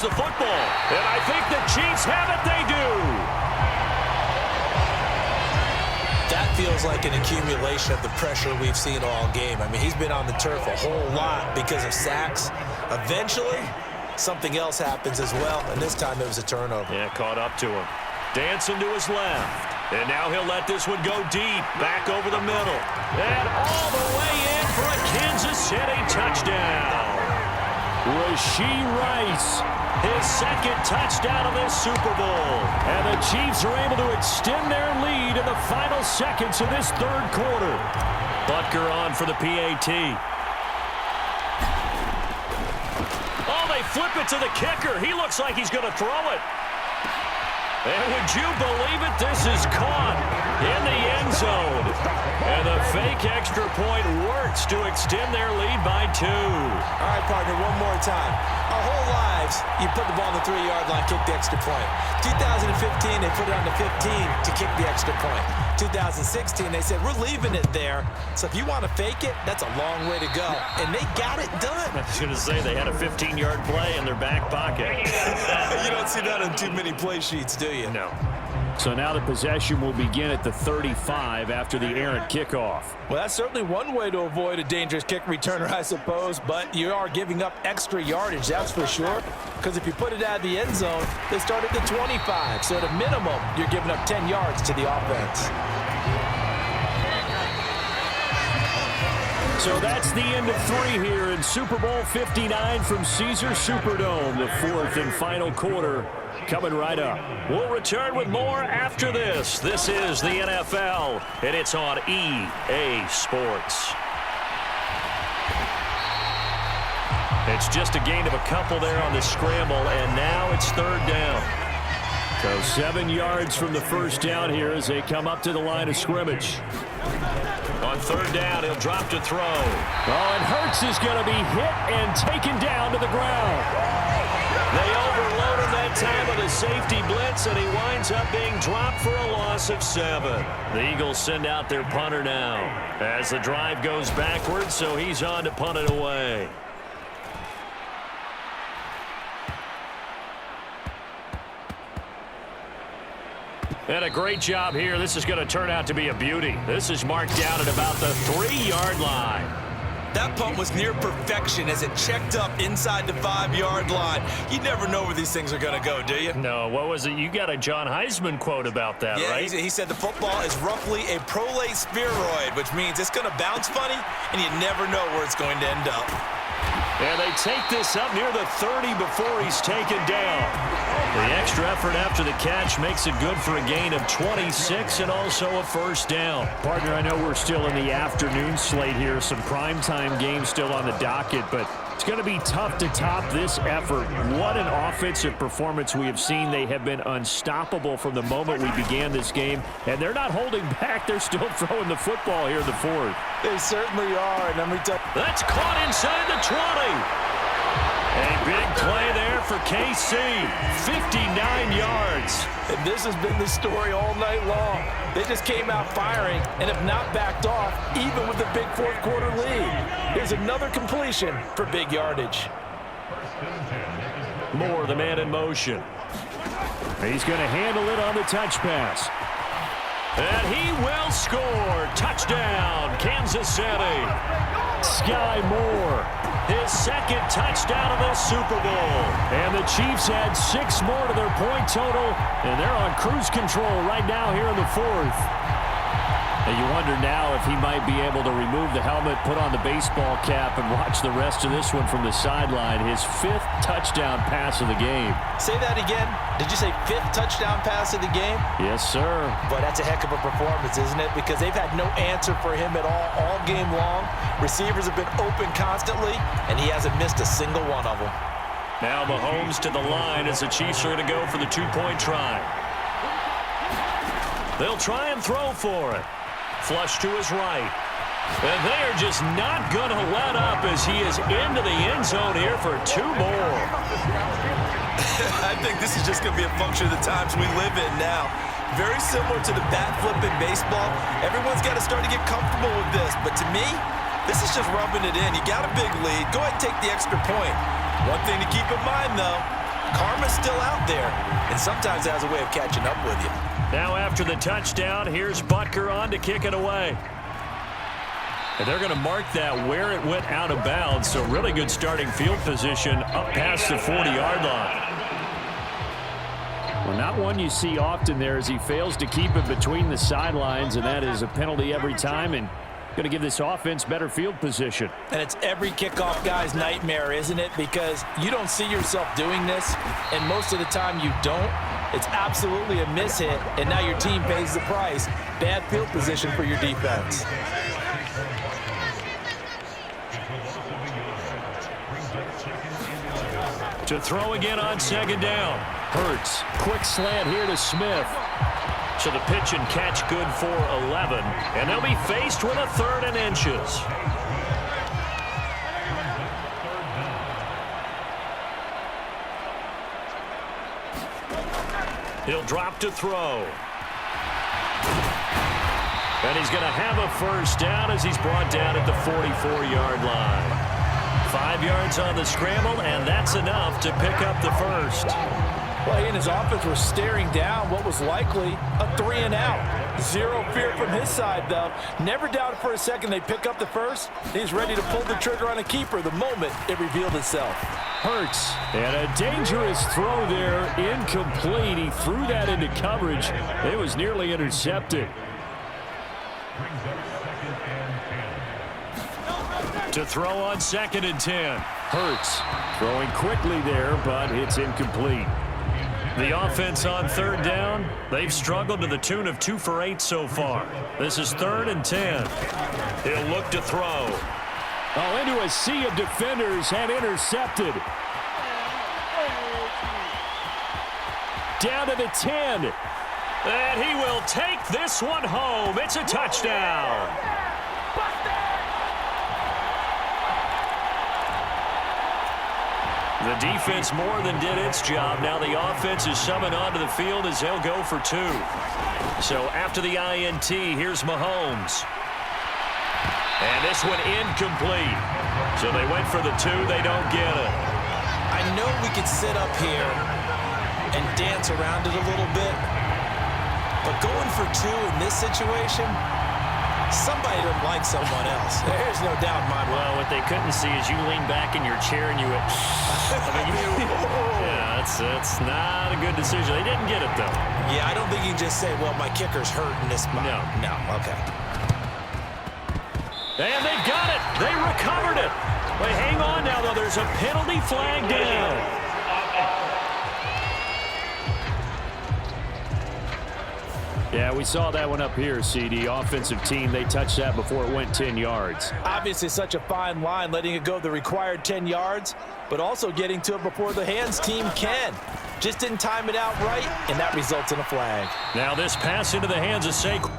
the football, and I think the Chiefs have it. They do. That feels like an accumulation of the pressure we've seen all game. I mean, he's been on the turf a whole lot because of sacks. Eventually, something else happens as well, and this time it was a turnover. Yeah, caught up to him. Dancing to his left. And now he'll let this one go deep, back over the middle. And all the way in for a Kansas City touchdown. Rashee Rice, his second touchdown of this Super Bowl. And the Chiefs are able to extend their lead in the final seconds of this third quarter. Butker on for the PAT. Oh, they flip it to the kicker. He looks like he's going to throw it. And would you believe it? This is caught in the end zone. And the fake extra point works to extend their lead by 2. All right, partner, one more time. Our whole lives, you put the ball on the 3-yard line, kick the extra point. 2015, they put it on the 15 to kick the extra point. 2016, they said, we're leaving it there. So if you want to fake it, that's a long way to go. And they got it done. I was going to say they had a 15-yard play in their back pocket. You don't see that on too many play sheets, do you? No. So now the possession will begin at the 35 after the errant kickoff. Well, that's certainly one way to avoid a dangerous kick returner, I suppose, but you are giving up extra yardage, that's for sure, because if you put it out of the end zone, they start at the 25, so at a minimum, you're giving up 10 yards to the offense. So that's the end of 3 here in Super Bowl 59 from Caesars Superdome, the 4th and final quarter. Coming right up. We'll return with more after this. This is the NFL, and it's on EA Sports. It's just a gain of a couple there on the scramble, and now it's 3rd down. So 7 yards from the first down here as they come up to the line of scrimmage. On 3rd down, he'll drop to throw. Oh, and Hurts is going to be hit and taken down to the ground. They overload him that time with a safety blitz, and he winds up being dropped for a loss of 7. The Eagles send out their punter now as the drive goes backwards, so he's on to punt it away. And a great job here. This is going to turn out to be a beauty. This is marked down at about the 3-yard line. That punt was near perfection as it checked up inside the 5-yard line. You never know where these things are going to go, do you? No, what was it? You got a John Heisman quote about that, right? Yeah, he said the football is roughly a prolate spheroid, which means it's going to bounce funny, and you never know where it's going to end up. And they take this up near the 30 before he's taken down. The extra effort after the catch makes it good for a gain of 26 and also a 1st down. Partner, I know we're still in the afternoon slate here. Some primetime games still on the docket, but it's going to be tough to top this effort. What an offensive performance we have seen. They have been unstoppable from the moment we began this game, and they're not holding back. They're still throwing the football here in the 4th. They certainly are, and let me tell you. That's caught inside the 20. A big play there for KC. 59 yards. And this has been the story all night long. They just came out firing and have not backed off, even with the big 4th quarter lead. Here's another completion for big yardage. Moore, the man in motion. He's going to handle it on the touch pass. And he will score. Touchdown, Kansas City. Sky Moore, his 2nd touchdown of this Super Bowl. And the Chiefs add 6 more to their point total, and they're on cruise control right now here in the 4th. And you wonder now if he might be able to remove the helmet, put on the baseball cap, and watch the rest of this one from the sideline. His 5th touchdown pass of the game. Say that again. Did you say 5th touchdown pass of the game? Yes, sir. But that's a heck of a performance, isn't it? Because they've had no answer for him at all game long. Receivers have been open constantly, and he hasn't missed a single one of them. Now Mahomes to the line as the Chiefs are going to go for the 2-point try. They'll try and throw for it. Flush to his right. And they're just not going to let up as he is into the end zone here for 2 more. I think this is just going to be a function of the times we live in now. Very similar to the bat flip in baseball. Everyone's got to start to get comfortable with this. But to me, this is just rubbing it in. You got a big lead. Go ahead and take the extra point. One thing to keep in mind, though, karma's still out there, and sometimes it has a way of catching up with you. Now after the touchdown, here's Butker on to kick it away. And they're going to mark that where it went out of bounds, so really good starting field position up past the 40-yard line. Well, not one you see often there as he fails to keep it between the sidelines, and that is a penalty every time, and going to give this offense better field position. And it's every kickoff guy's nightmare, isn't it? Because you don't see yourself doing this, and most of the time you don't. It's absolutely a mishit, and now your team pays the price. Bad field position for your defense. To throw again on second down. Hurts. Quick slant here to Smith. So the pitch and catch good for 11. And they'll be faced with a 3rd and inches. He'll drop to throw. And he's going to have a first down as he's brought down at the 44-yard line. 5 yards on the scramble, and that's enough to pick up the first. Well, he and his offense were staring down what was likely a 3-and-out. Zero fear from his side, though. Never doubted for a second they pick up the first. He's ready to pull the trigger on a keeper the moment it revealed itself. Hurts. And a dangerous throw there. Incomplete. He threw that into coverage. It was nearly intercepted. To throw on 2nd and 10. Hurts throwing quickly there, but it's incomplete. The offense on 3rd down, they've struggled to the tune of 2 for 8 so far. This is 3rd and 10. He'll look to throw. Oh, into a sea of defenders and intercepted. Down to the 10. And he will take this one home. It's a touchdown. The defense more than did its job. Now the offense is summoned onto the field as they'll go for 2. So after the INT, here's Mahomes. And this one incomplete. So they went for the 2. They don't get it. I know we could sit up here and dance around it a little bit, but going for 2 in this situation, somebody doesn't like someone else. There's no doubt in my mind. Well, what they couldn't see is you lean back in your chair and you went, yeah, that's not a good decision. They didn't get it, though. Yeah, I don't think you can just say, well, my kicker's hurt in this spot. No, okay. And they've got it. They recovered it. Wait, hang on now, though. There's a penalty flag down. Yeah, we saw that one up here, CD. Offensive team, they touched that before it went 10 yards. Obviously such a fine line, letting it go the required 10 yards, but also getting to it before the hands team can. Just didn't time it out right, and that results in a flag. Now this pass into the hands of Saquon.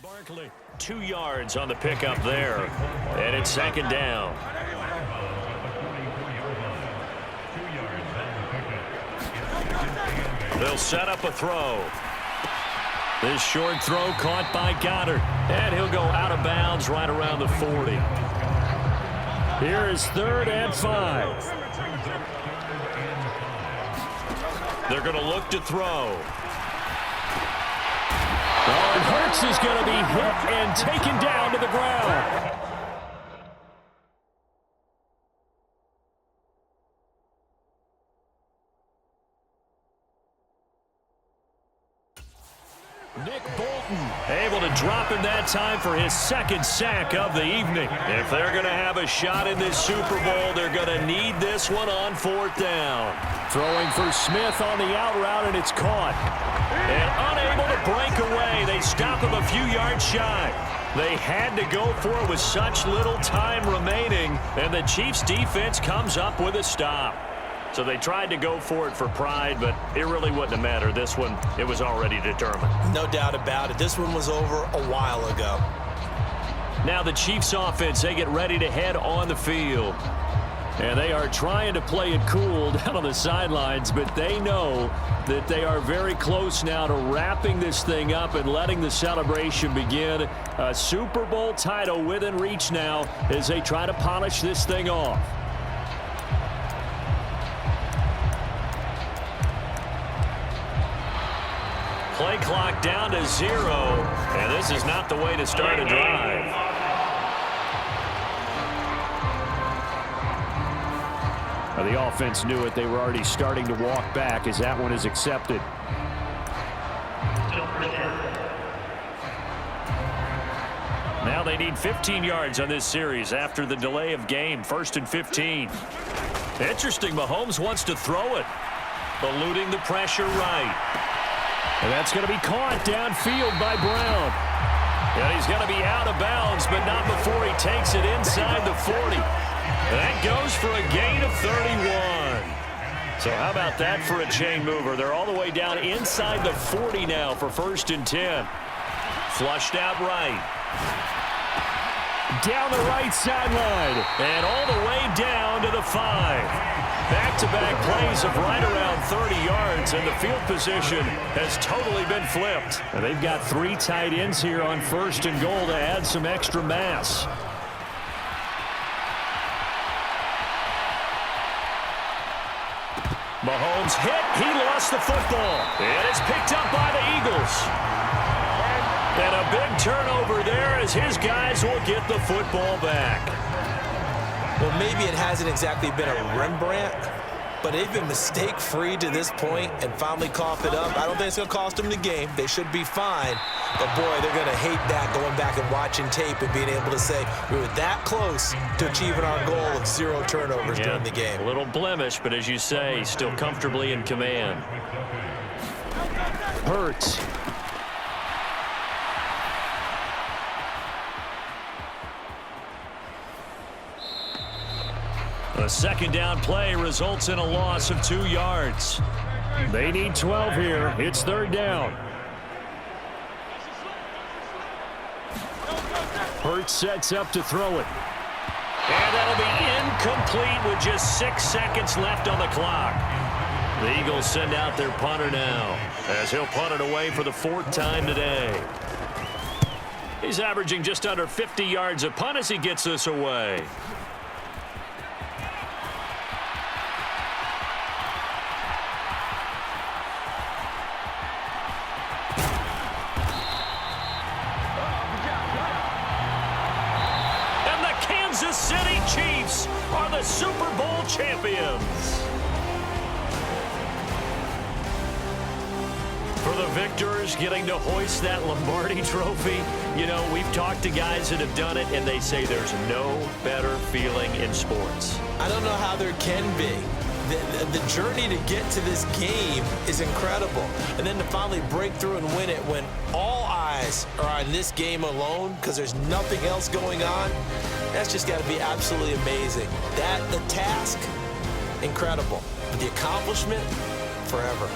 Barkley, 2 yards on the pickup there, and it's 2nd down. They'll set up a throw. This short throw caught by Goddard, and he'll go out of bounds right around the 40. Here is 3rd and 5. They're going to look to throw. And Hurts is going to be hit and taken down to the ground. Nick Bolton able to drop him that time for his 2nd sack of the evening. If they're going to have a shot in this Super Bowl, they're going to need this one on 4th down. Throwing for Smith on the out route, and it's caught. And they stop him a few yards shy. They had to go for it with such little time remaining, and the Chiefs' defense comes up with a stop. So they tried to go for it for pride, but it really wouldn't have mattered. This one, it was already determined. No doubt about it. This one was over a while ago. Now the Chiefs' offense, they get ready to head on the field. And they are trying to play it cool down on the sidelines, but they know that they are very close now to wrapping this thing up and letting the celebration begin. A Super Bowl title within reach now as they try to polish this thing off. Play clock down to 0, and this is not the way to start a drive. The offense knew it. They were already starting to walk back as that one is accepted. Now they need 15 yards on this series after the delay of game. 1st and 15. Interesting, Mahomes wants to throw it. Eluding the pressure right. And that's going to be caught downfield by Brown. And he's going to be out of bounds, but not before he takes it inside the 40. That goes for a gain of 31. So how about that for a chain mover? They're all the way down inside the 40 now for 1st and 10. Flushed out right. Down the right sideline. And all the way down to the 5. Back-to-back plays of right around 30 yards, and the field position has totally been flipped. And they've got 3 tight ends here on 1st and goal to add some extra mass. Mahomes hit. He lost the football. And it's picked up by the Eagles. And a big turnover there as his guys will get the football back. Well, maybe it hasn't exactly been a Rembrandt, but they've been mistake-free to this point and finally coughed it up. I don't think it's going to cost them the game. They should be fine. But, boy, they're going to hate that, going back and watching tape and being able to say we were that close to achieving our goal of 0 turnovers during the game. A little blemish, but as you say, still comfortably in command. Hurts. A 2nd down play results in a loss of 2 yards. They need 12 here. It's 3rd down. Hurts sets up to throw it. And that'll be incomplete with just 6 seconds left on the clock. The Eagles send out their punter now as he'll punt it away for the 4th time today. He's averaging just under 50 yards a punt as he gets this away. Kansas City Chiefs are the Super Bowl champions. For the victors getting to hoist that Lombardi trophy, you know, we've talked to guys that have done it, and they say there's no better feeling in sports. I don't know how there can be. The journey to get to this game is incredible. And then to finally break through and win it when all eyes are on this game alone because there's nothing else going on, that's just got to be absolutely amazing. The task, incredible. But the accomplishment, forever.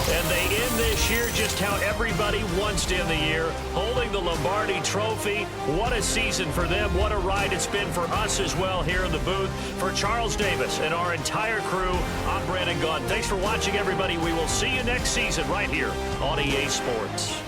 And they end this year just how everybody wants to end the year, holding the Lombardi trophy. What a season for them. What a ride it's been for us as well here in the booth. For Charles Davis and our entire crew, I'm Brandon Gaudin. Thanks for watching, everybody. We will see you next season right here on EA Sports.